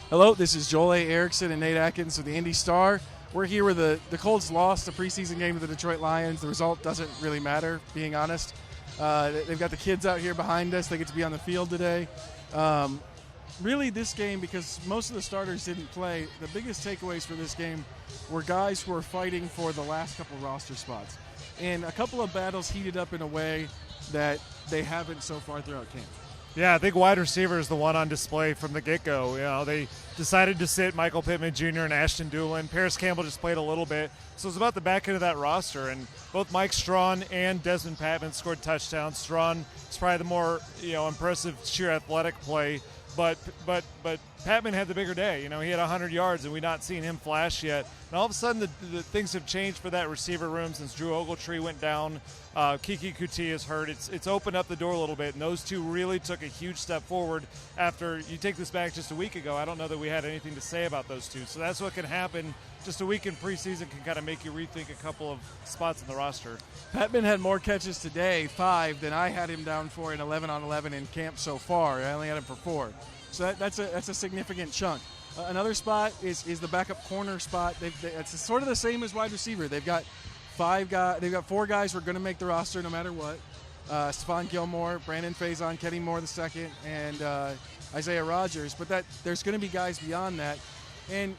Hello, this is Joel A. Erickson and Nate Atkins with the Indy Star. We're here where the Colts lost a preseason game to the Detroit Lions. The result doesn't really matter, being honest. They've got the kids out here behind us. They get to be on the field today. Really, this game, because most of the starters didn't play, the biggest takeaways for this game were guys who were fighting for the last couple roster spots. And a couple of battles heated up in a way that they haven't so far throughout camp. Yeah, I think wide receiver is the one on display from the get-go. You know, they decided to sit Michael Pittman Jr. and Ashton Doolin. Paris Campbell just played a little bit. So it was about the back end of that roster. And both Mike Strachan and Dezmon Patmon scored touchdowns. Strachan is probably the more, impressive sheer athletic play. But Patmon had the bigger day. You know, he had 100 yards, and we've not seen him flash yet. And all of a sudden, the things have changed for that receiver room since Drew Ogletree went down. Kiki Kuti is hurt. It's opened up the door a little bit, and those two really took a huge step forward after you take this back just a week ago. I don't know that we had anything to say about those two. So that's what can happen. Just a week in preseason can kind of make you rethink a couple of spots in the roster. Patmon had more catches today, 5, than I had him down for in 11-on-11 in camp so far. I only had him for 4. So that's a significant chunk. Another spot is the backup corner spot. It's sort of the same as wide receiver. They've got 4 guys who are going to make the roster no matter what. Stephon Gilmore, Brandon Faison, Kenny Moore II, and Isaiah Rodgers. But there's going to be guys beyond that. And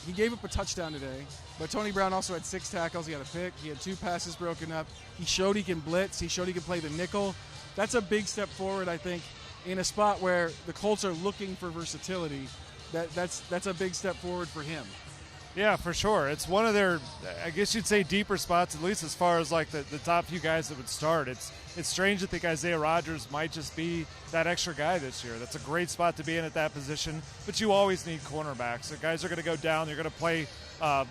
he gave up a touchdown today. But Tony Brown also had 6 tackles. He had a pick. He had 2 passes broken up. He showed he can blitz. He showed he can play the nickel. That's a big step forward, I think, in a spot where the Colts are looking for versatility. That's a big step forward for him. Yeah, for sure. It's one of their, I guess you'd say, deeper spots, at least as far as like the top few guys that would start. It's strange to think Isaiah Rodgers might just be that extra guy this year. That's a great spot to be in at that position, but you always need cornerbacks. So guys are going to go down. They're going to play, 5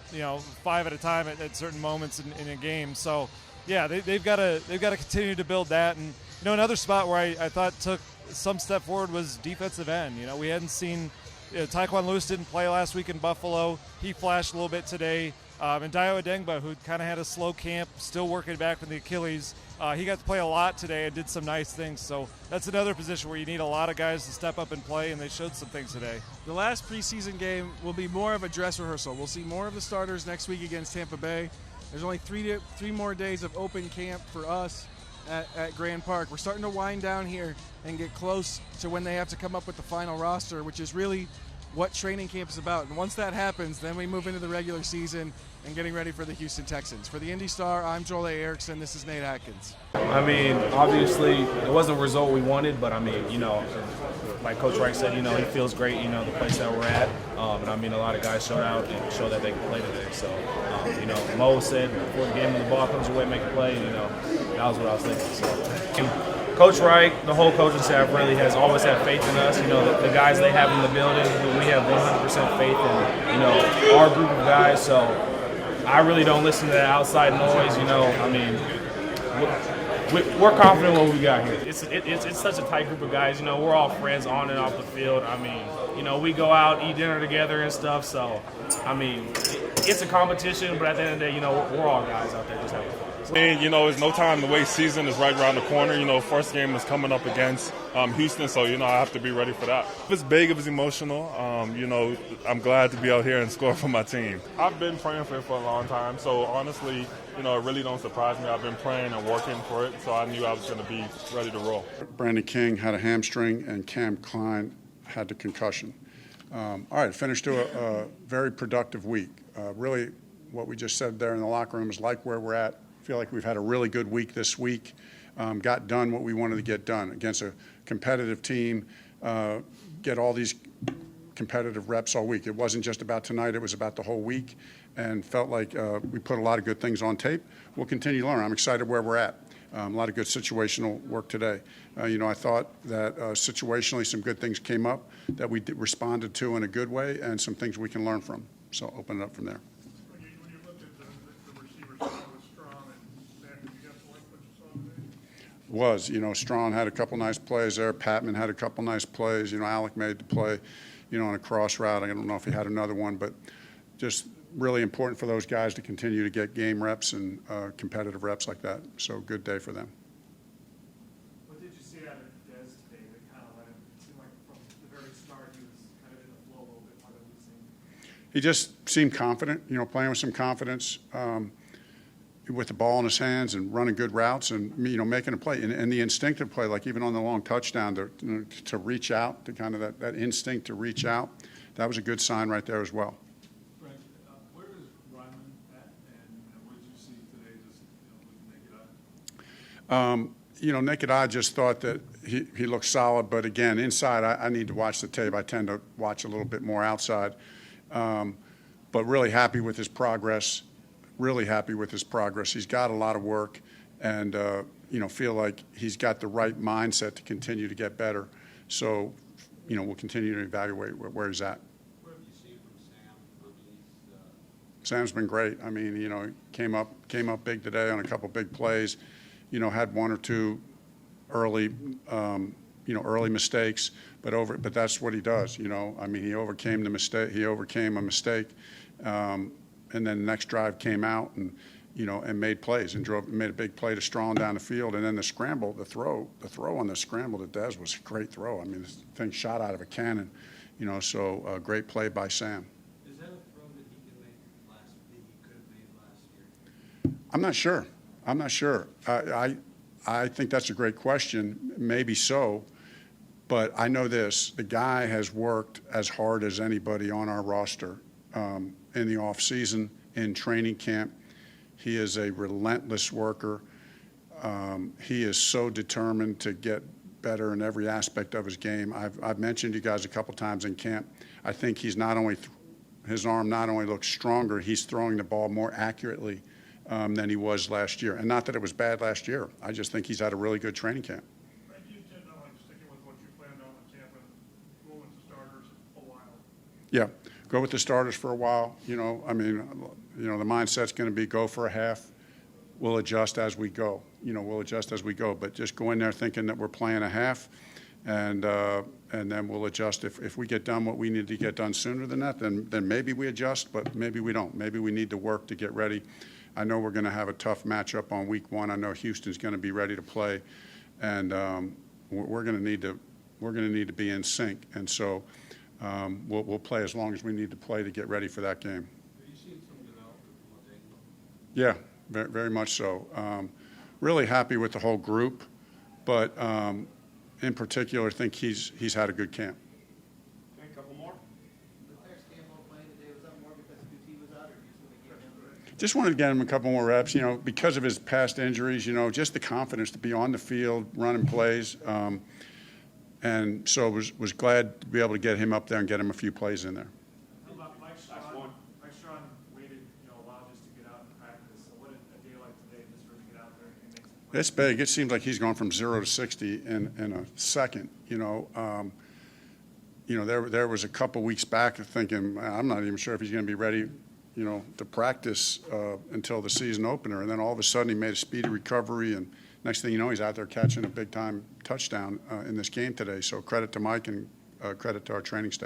at a time at certain moments in a game. So, yeah, they've got to continue to build that. And another spot where I thought took some step forward was defensive end. We hadn't seen. Tyquan Lewis didn't play last week in Buffalo. He flashed a little bit today. And Dio Adengba, who kind of had a slow camp, still working back from the Achilles, he got to play a lot today and did some nice things. So that's another position where you need a lot of guys to step up and play, and they showed some things today. The last preseason game will be more of a dress rehearsal. We'll see more of the starters next week against Tampa Bay. There's only 3 more days of open camp for us at Grand Park. We're starting to wind down here and get close to when they have to come up with the final roster, which is really what training camp is about. And once that happens, then we move into the regular season and getting ready for the Houston Texans. For the Indy Star, I'm Joel A. Erickson. This is Nate Atkins. I mean, obviously, it wasn't a result we wanted, but I mean, like Coach Reich said, he feels great, the place that we're at. And I mean, a lot of guys showed out and showed that they can play today. So, Mo said before the game, when the ball comes your way, make a play. And, that was what I was thinking. So, Coach Reich, the whole coaching staff really has always had faith in us. The guys they have in the building, we have 100% faith in, our group of guys. So I really don't listen to that outside noise. I mean, we're confident in what we got here. It's such a tight group of guys. We're all friends on and off the field. I mean, we go out, eat dinner together and stuff. So, I mean, it's a competition, but at the end of the day, we're all guys out there just having fun. And, it's no time to waste. Season is right around the corner. First game is coming up against Houston, so, I have to be ready for that. If it's big, if it's emotional, I'm glad to be out here and score for my team. I've been praying for it for a long time, so honestly, it really don't surprise me. I've been praying and working for it, so I knew I was going to be ready to roll. Brandon King had a hamstring, and Cam Klein had the concussion. All right, finished to a very productive week. Really, what we just said there in the locker room is like where we're at. Feel like we've had a really good week this week. Got done what we wanted to get done against a competitive team. Get all these competitive reps all week. It wasn't just about tonight. It was about the whole week, and felt like we put a lot of good things on tape. We'll continue to learn. I'm excited where we're at. A lot of good situational work today. I thought that situationally some good things came up that we responded to in a good way, and some things we can learn from. So open it up from there. When you looked at the receivers, was Strachan and Matt, did you guys like what you saw today? Strachan had a couple nice plays there. Patmon had a couple nice plays. Alec made the play, on a cross route. I don't know if he had another one, but just really important for those guys to continue to get game reps and competitive reps like that. So good day for them. What did you see out of Dez today that kind of let him seem like from the very start he was kind of in the flow a little bit more He just seemed confident, playing with some confidence, with the ball in his hands and running good routes and, making a play. And the instinctive play, like even on the long touchdown, to reach out, to kind of that instinct to reach out, that was a good sign right there as well. Frank, where is Ryman at, and what did you see today just with naked eye? Naked eye just thought that he looked solid, but again, inside, I need to watch the tape. I tend to watch a little bit more outside. But really happy with his progress. Really happy with his progress. He's got a lot of work, and feel like he's got the right mindset to continue to get better. So, we'll continue to evaluate where he's at. What have you seen from Sam? Sam's been great. I mean, came up big today on a couple big plays. Had one or two early mistakes, but that's what he does. I mean, he overcame the mistake. He overcame a mistake. And then the next drive came out and made plays and made a big play to Strachan down the field. And then the scramble, the throw on the scramble to Dez was a great throw. I mean, this thing shot out of a cannon, so a great play by Sam. Is that a throw that he could have made last year? I'm not sure. I think that's a great question. Maybe so. But I know this, the guy has worked as hard as anybody on our roster in the off season, in training camp. He is a relentless worker. He is so determined to get better in every aspect of his game. I've mentioned you guys a couple times in camp. I think he's his arm not only looks stronger, he's throwing the ball more accurately than he was last year. And not that it was bad last year. I just think he's had a really good training camp. Frank, you intend on sticking with what you planned on in camp and going with the starters a while? Yeah, go with the starters for a while. The mindset's going to be go for a half. We'll adjust as we go. But just go in there thinking that we're playing a half, and then we'll adjust. If we get done what we need to get done sooner than that, then maybe we adjust, but maybe we don't. Maybe we need to work to get ready. I know we're going to have a tough matchup on week 1. I know Houston's going to be ready to play, and we're going to need to be in sync. And so we'll play as long as we need to play to get ready for that game. Have you seen some development from Dezmon? Yeah, very, very much so. Really happy with the whole group, but in particular, I think he's had a good camp. Okay, a couple more. Was Tex Campbell playing today? Was that more because QT was out, or you Just wanted to get him a couple more reps, because of his past injuries, just the confidence to be on the field, running plays. And so was glad to be able to get him up there and get him a few plays in there. How about Mike Strachan? Mike Strachan waited, a while just to get out and practice. So what did a day like today just for him to get out there and make some plays? It's big. It seems like he's gone from 0 to 60 in a second. There was a couple weeks back thinking, I'm not even sure if he's going to be ready, to practice until the season opener. And then all of a sudden he made a speedy recovery, and next thing you know, he's out there catching a big-time touchdown in this game today. So credit to Mike and credit to our training staff.